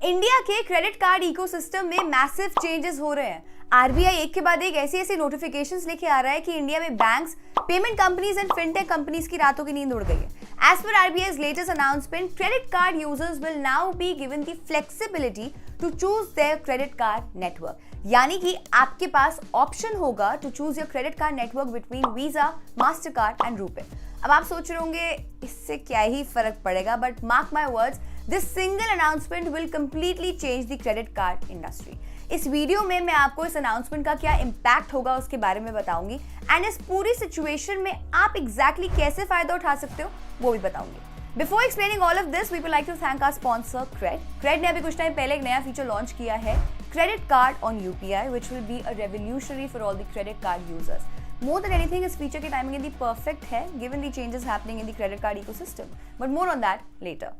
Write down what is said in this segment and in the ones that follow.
India के credit card ecosystem में massive changes हो रहे हैं। आरबीआई एक के बाद एक ऐसी ऐसी नोटिफिकेशंस लेके आ रहा है कि इंडिया में banks, payment companies and fintech companies की रातों की नींद उड़ गई है। As per RBI's latest announcement, credit card users will now be given the flexibility to choose their credit card network. यानी कि आपके पास ऑप्शन होगा to choose your credit card network between Visa, Mastercard and RuPay. अब आप सोच रहे होंगे इससे क्या ही फर्क पड़ेगा, but mark my words, this single announcement will completely change the credit card industry. इस वीडियो में मैं आपको इस अनाउंसमेंट का क्या इम्पैक्ट होगा उसके बारे में बताऊंगी एंड इस पूरी सिचुएशन में आप एग्जैक्टली कैसे फायदा उठा सकते हो वो भी बताऊंगी। Before explaining all of this, we would like to thank our sponsor CRED ने अभी कुछ टाइम पहले एक नया फीचर लॉन्च किया है, credit card on UPI, which will be a revolutionary for all the credit card users. More than anything, इस feature की टाइमिंग यदि परफेक्ट है given the changes happening in the credit card ecosystem. But more on that later.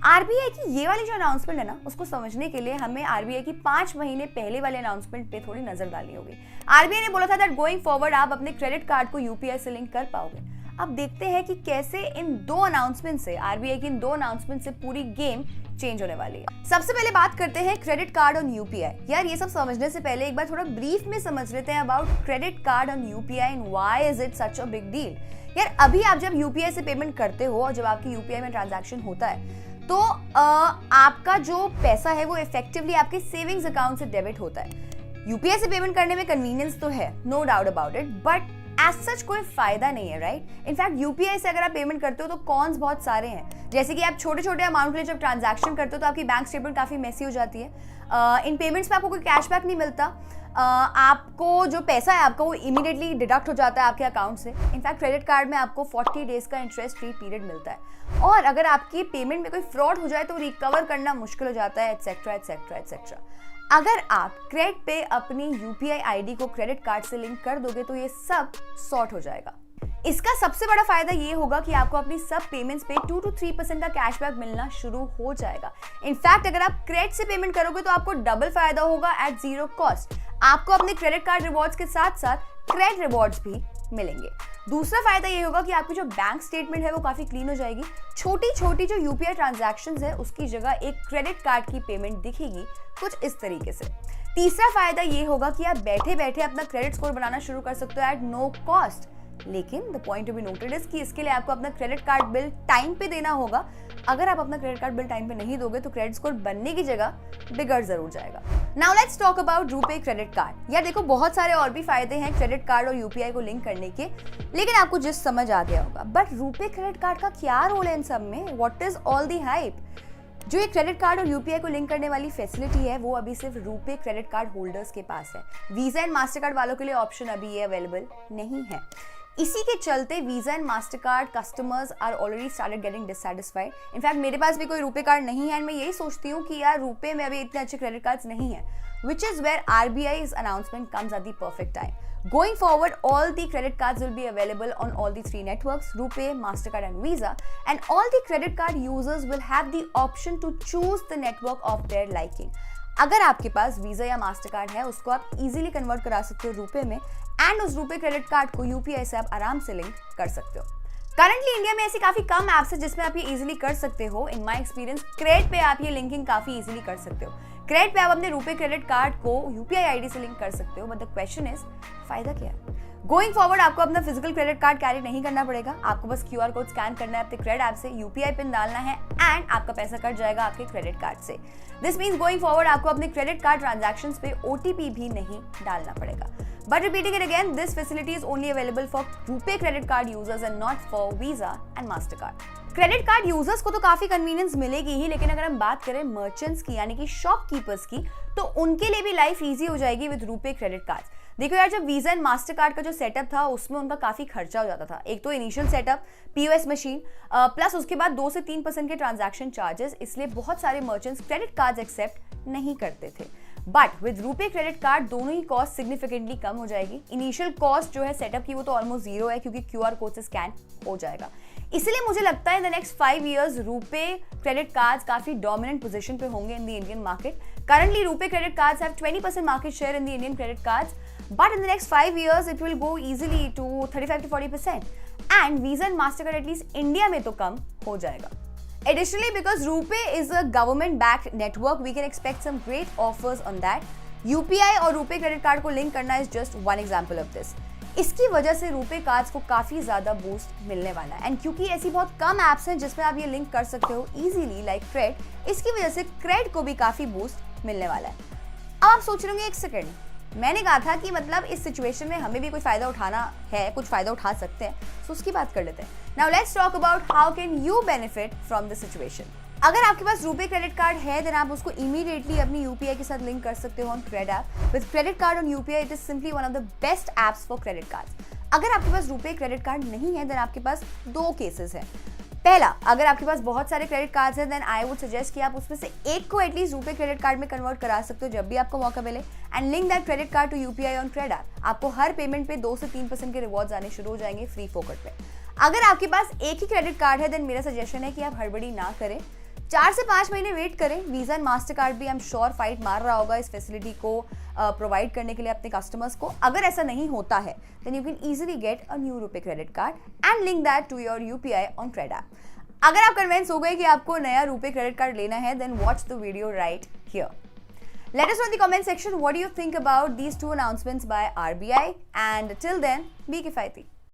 RBI की ये वाली जो announcement है ना, उसको समझने के लिए हमें आरबीआई की 5 महीने पहले वाले अनाउंसमेंट पे थोड़ी नजर डालनी होगी। आरबीआई ने बोला था दैट गोइंग फॉरवर्ड आप अपने क्रेडिट कार्ड को यूपीआई से लिंक कर पाओगे। अब देखते हैं कि कैसे इन दो अनाउंसमेंट से, आरबीआई की इन दो अनाउंसमेंट से पूरी गेम चेंज होने वाली है। सबसे पहले बात करते हैं क्रेडिट कार्ड ऑन यूपीआई। यार ये सब समझने से पहले एक बार थोड़ा ब्रीफ में समझ लेते हैं about credit card on UPI and why is it such a big deal. यार अभी आप जब यूपीआई से पेमेंट करते हो और जब आपकी यूपीआई में ट्रांजैक्शन होता है तो आपका जो पैसा है वो इफेक्टिवली आपके सेविंग्स अकाउंट से डेबिट होता है। यूपीआई से पेमेंट करने में कन्वीनियंस तो है, no doubt about it, but as such कोई फायदा नहीं है, राइट। इनफैक्ट यूपीआई से अगर आप पेमेंट करते हो तो कॉन्स बहुत सारे हैं, जैसे कि आप छोटे छोटे अमाउंट के लिए जब ट्रांजैक्शन करते हो तो आपकी बैंक स्टेटमेंट काफी मेसी हो जाती है। इन पेमेंट्स में आपको कोई कैशबैक नहीं मिलता। आपको जो पैसा है आपका वो इमीडिएटली डिडक्ट हो जाता है आपके अकाउंट से। इनफैक्ट क्रेडिट कार्ड में आपको 40 डेज का इंटरेस्ट फ्री पीरियड मिलता है, और अगर आपकी पेमेंट में कोई फ्रॉड हो जाए तो रिकवर करना मुश्किल हो जाता है, एटसेट्रा एटसेट्रा एटसेट्रा। अगर आप क्रेडिट पे अपनी यूपीआई आईडी को क्रेडिट कार्ड से लिंक कर दोगे तो ये सब सॉर्ट हो जाएगा। इसका सबसे बड़ा फायदा ये होगा कि आपको अपनी सब पेमेंट्स पे 2 to 3% का कैशबैक मिलना शुरू हो जाएगा। इनफैक्ट अगर आप क्रेडिट से पेमेंट करोगे तो आपको डबल फायदा होगा एट जीरो कॉस्ट। आपको अपने क्रेडिट कार्ड रिवॉर्ड्स के साथ साथ क्रेडिट रिवॉर्ड्स भी मिलेंगे। दूसरा फायदा ये होगा कि आपकी जो बैंक स्टेटमेंट है वो काफी क्लीन हो जाएगी। छोटी छोटी जो यूपीआई ट्रांजैक्शंस है उसकी जगह एक क्रेडिट कार्ड की पेमेंट दिखेगी कुछ इस तरीके से। तीसरा फायदा ये होगा कि आप बैठे बैठे अपना क्रेडिट स्कोर बनाना शुरू कर सकते हो एट नो कॉस्ट। लेकिन the point to be noted is कि इसके लिए आपको अपना क्रेडिट कार्ड बिल टाइम पे देना होगा। अगर आप अपना क्रेडिट कार्ड बिल टाइम पे नहीं दोगे तो क्रेडिट स्कोर बनने की जगह बिगड़ जरूर जाएगा। Now let's talk about RuPay credit card. यार देखो, बहुत सारे और भी फायदे हैं क्रेडिट कार्ड और यूपीआई को लिंक करने के, लेकिन आपको जिस समझ आ गया होगा। बट रूपे क्रेडिट कार्ड का क्या रोल है इन सब में? What is all the hype? जो ये क्रेडिट कार्ड और यूपीआई को लिंक करने वाली फैसिलिटी है वो अभी सिर्फ रूपे क्रेडिट कार्ड होल्डर्स के पास है। वीजा एंड मास्टरकार्ड वालों के लिए ऑप्शन अभी ये अवेलेबल नहीं है। इसी के चलते Visa and Mastercard customers are already started getting dissatisfied. In fact मेरे पास भी कोई रूपे कार्ड नहीं है एंड मैं यही सोचती हूँ कि यार रूपे में अभी इतने अच्छे क्रेडिट कार्ड्स नहीं है, which is where RBI's announcement comes at the perfect time. Going forward, all the credit cards will be available on all the 3 networks, RuPay, MasterCard and Visa, and all the credit card users will have the option to choose the network of their liking. अगर आपके पास visa या Mastercard है उसको आप easily convert करा सकते हो रूपे में, एंड उस रूपे क्रेडिट कार्ड को यूपीआई से आप आराम से लिंक कर सकते हो। करंटली इंडिया में ऐसी काफी कम एप्स है जिसमें आप ये इजीली कर सकते हो। इन माय एक्सपीरियंस क्रेडिट पे आप ये लिंकिंग काफी इजीली कर सकते हो। क्रेडिट पे आप अपने रूपे क्रेडिट कार्ड को यूपीआई आईडी से लिंक कर सकते हो, बट द क्वेश्चन इज फायदा क्या है? गोइंग फॉरवर्ड आपको अपना फिजिकल क्रेडिट कार्ड कैरी नहीं करना पड़ेगा। आपको बस क्यूआर कोड स्कैन करना है अपने क्रेडिट ऐप से, यूपीआई पिन डालना है एंड आपका पैसा कट जाएगा आपके क्रेडिट कार्ड से। दिस मीन्स गोइंग फॉरवर्ड आपको अपने क्रेडिट कार्ड ट्रांजैक्शंस पे ओटीपी भी नहीं डालना पड़ेगा। But repeating it again, this facility is only available for RuPay credit card users and not for Visa and MasterCard. Credit card users को तो काफी कन्वीनियंस मिलेगी ही, लेकिन अगर हम बात करें मर्चेंट्स की यानी कि शॉपकीपर्स की, तो उनके लिए भी लाइफ इजी हो जाएगी विद रूपे क्रेडिट कार्ड। देखो यार, जब वीजा एंड मास्टर कार्ड का जो सेटअप था उसमें उनका काफी खर्चा हो जाता था। एक तो initial setup, POS machine, plus उसके बाद 2 से 3% के ट्रांजैक्शन चार्जेस, इसलिए बहुत सारे मर्चेंट्स क्रेडिट कार्ड एक्सेप्ट नहीं करते थे। But with RuPay credit card दोनों ही कॉस्ट सिग्निफिकेंटली कम हो जाएगी। इनिशियल कॉस्ट जो है सेटअप की वो तो ऑलमोस्ट जीरो है क्योंकि क्यूआर कोड से स्कैन हो जाएगा। इसलिए मुझे लगता है in the next 5 years RuPay credit cards काफी डोमिनेंट पोजीशन पे होंगे in the Indian market. Currently RuPay credit cards have 20% market share in the Indian credit cards, but in the next 5 years it will go easily to 35 to 40%, and visa and Mastercard at least India में तो कम हो जाएगा। Additionally, because RuPay is a government-backed network, we can expect some great offers on that. UPI और RuPay credit card को link करना is just one example of this. इसकी वजह से RuPay कार्ड्स को काफ़ी ज़्यादा बूस्ट मिलने वाला है एंड क्योंकि ऐसी बहुत कम ऐप्स हैं जिसमें आप ये लिंक कर सकते हो इजीली लाइक क्रेड, इसकी वजह से क्रेड को भी काफ़ी बूस्ट मिलने वाला है। अब आप सोच रहे होंगे एक सेकेंड, मैंने कहा था कि मतलब इस सिचुएशन में हमें भी कोई फ़ायदा उठाना है, कुछ फ़ायदा उठा सकते हैं, तो उसकी बात कर लेते हैं। Now let's talk about how can you benefit from this situation. अगर आपके पास RuPay क्रेडिट कार्ड है देन आप उसको इमीडिएटली अपनी UPI के साथ लिंक कर सकते हो on Cred app. With credit card on UPI it is simply one of the best apps for credit cards. अगर आपके पास RuPay क्रेडिट कार्ड नहीं है देन आपके पास दो केसेस हैं। पहला, अगर आपके पास बहुत सारे क्रेडिट कार्ड्स हैं देन आई वुड सजेस्ट कि आप उसमें से एक को एटलीस्ट RuPay क्रेडिट कार्ड में कन्वर्ट करा सकते हो जब भी आपको मौका मिले and link that credit card to UPI on Cred app. आपको हर पेमेंट पे 2 से 3% के रिवॉर्ड्स आने शुरू हो जाएंगे फ्री फोकट पे। अगर आपके पास एक ही क्रेडिट कार्ड है देन मेरा सजेशन है कि आप हड़बड़ी ना करें, 4 से 5 महीने वेट करें। वीजा एंड मास्टर कार्ड भी आई एम श्योर फाइट मार रहा होगा इस फैसिलिटी को प्रोवाइड करने के लिए अपने कस्टमर्स को। अगर ऐसा नहीं होता है then you can easily get a new RuPay credit card and link that to your UPI on Cred app. अगर आप कन्विंस हो गए कि आपको नया RuPay क्रेडिट कार्ड लेना है then watch the video right here. Let us know in the comment section what do you think about these two announcements by RBI, and till then be किफायती।